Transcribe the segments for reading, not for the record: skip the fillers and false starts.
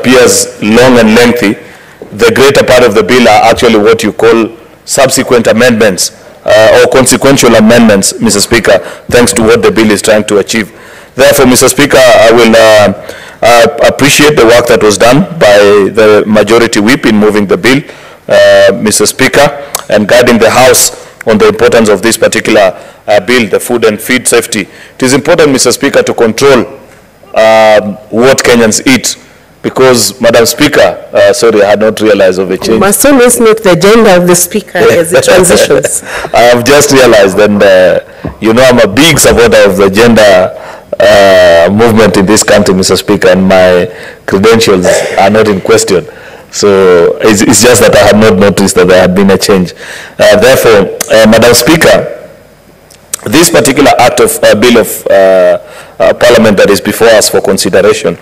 appears long and lengthy. The greater part of the bill are actually what you call subsequent amendments or consequential amendments, Mr. Speaker, thanks to what the bill is trying to achieve. Therefore, Mr. Speaker, I will appreciate the work that was done by the majority whip in moving the bill, Mr. Speaker, and guiding the House on the importance of this particular bill, the food and feed safety. It is important, Mr. Speaker, to control what Kenyans eat, because, Madam Speaker, sorry, I had not realized of a change. You must always note the gender of the Speaker as it transitions. I have just realized, and you know, I'm a big supporter of the gender movement in this country, Mr. Speaker, and my credentials are not in question. So it's just that I had not noticed that there had been a change. Therefore, Madam Speaker, this particular act of bill of Parliament that is before us for consideration,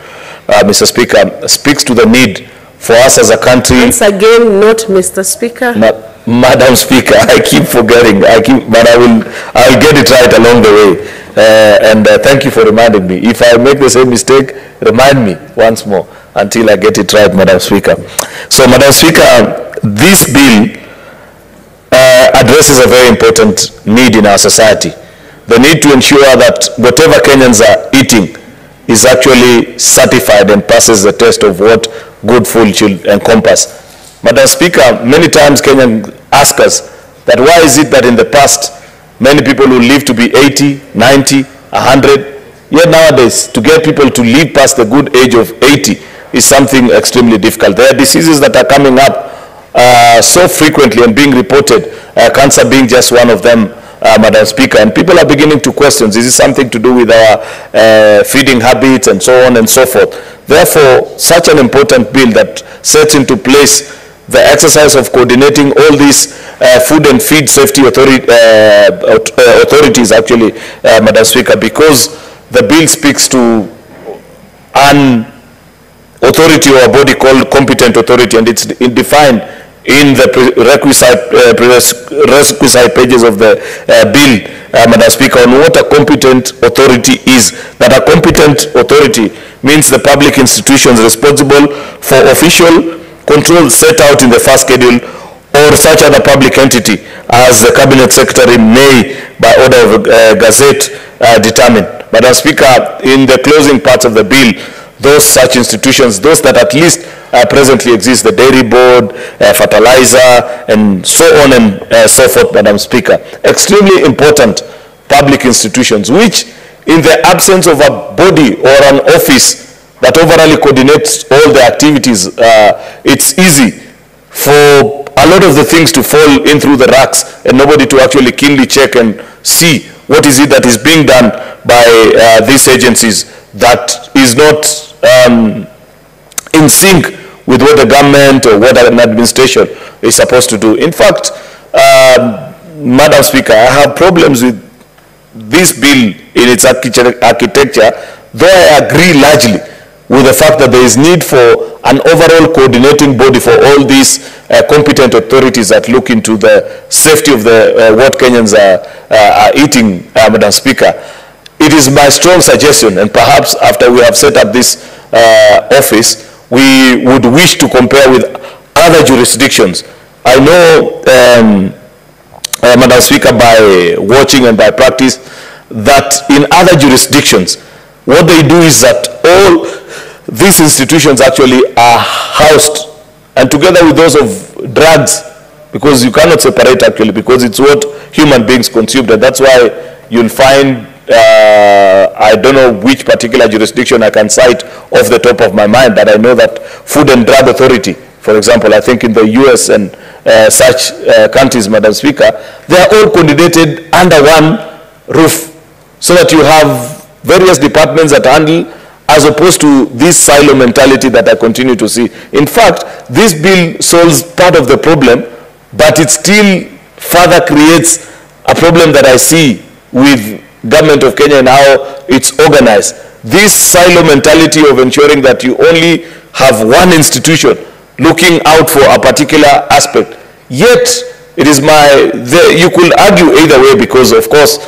Mr. Speaker, speaks to the need for us as a country. Once again, not Mr. Speaker. Madam Speaker, I keep forgetting, but I'll get it right along the way. And thank you for reminding me. If I make the same mistake, remind me once more until I get it right, Madam Speaker. So, Madam Speaker, this bill addresses a very important need in our society. The need to ensure that whatever Kenyans are eating is actually certified and passes the test of what good food should encompass. Madam Speaker, many times Kenyans ask us that why is it that in the past many people who live to be 80, 90, 100, yet nowadays to get people to live past the good age of 80 is something extremely difficult. There are diseases that are coming up so frequently and being reported, cancer being just one of them, Madam Speaker, and people are beginning to question, is this something to do with our feeding habits and so on and so forth. Therefore, such an important bill that sets into place the exercise of coordinating all these food and feed safety authorities actually, Madam Speaker, because the bill speaks to an authority or a body called competent authority, and it's defined in the requisite pages of the bill, Madam Speaker, on what a competent authority is. That a competent authority means the public institutions responsible for official control set out in the first schedule or such other public entity as the Cabinet Secretary may, by order of Gazette, determine. Madam Speaker, in the closing parts of the bill, those such institutions, those that at least presently exist, the dairy board, fertilizer, and so on and so forth, Madam Speaker. Extremely important public institutions, which in the absence of a body or an office that overall coordinates all the activities, it's easy for a lot of the things to fall in through the racks and nobody to actually keenly check and see what is it that is being done by these agencies that is not in sync with what the government or what an administration is supposed to do. In fact, Madam Speaker, I have problems with this bill in its architecture, though I agree largely with the fact that there is need for an overall coordinating body for all these competent authorities that look into the safety of the what Kenyans are eating, Madam Speaker. It is my strong suggestion, and perhaps after we have set up this office, we would wish to compare with other jurisdictions. I know, Madam Speaker, by watching and by practice, that in other jurisdictions, what they do is that all these institutions actually are housed, and together with those of drugs, because you cannot separate actually, because it's what human beings consume, and that's why you'll find I don't know which particular jurisdiction I can cite off the top of my mind, but I know that Food and Drug Authority, for example, I think in the US and such countries, Madam Speaker, they are all coordinated under one roof, so that you have various departments that handle, as opposed to this silo mentality that I continue to see. In fact, this bill solves part of the problem, but it still further creates a problem that I see with government of Kenya and how it's organized. This silo mentality of ensuring that you only have one institution looking out for a particular aspect. Yet, It is you could argue either way because, of course,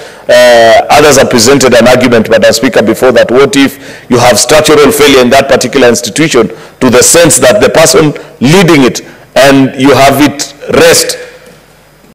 others have presented an argument, Madam Speaker, before that. What if you have structural failure in that particular institution to the sense that the person leading it and you have it rest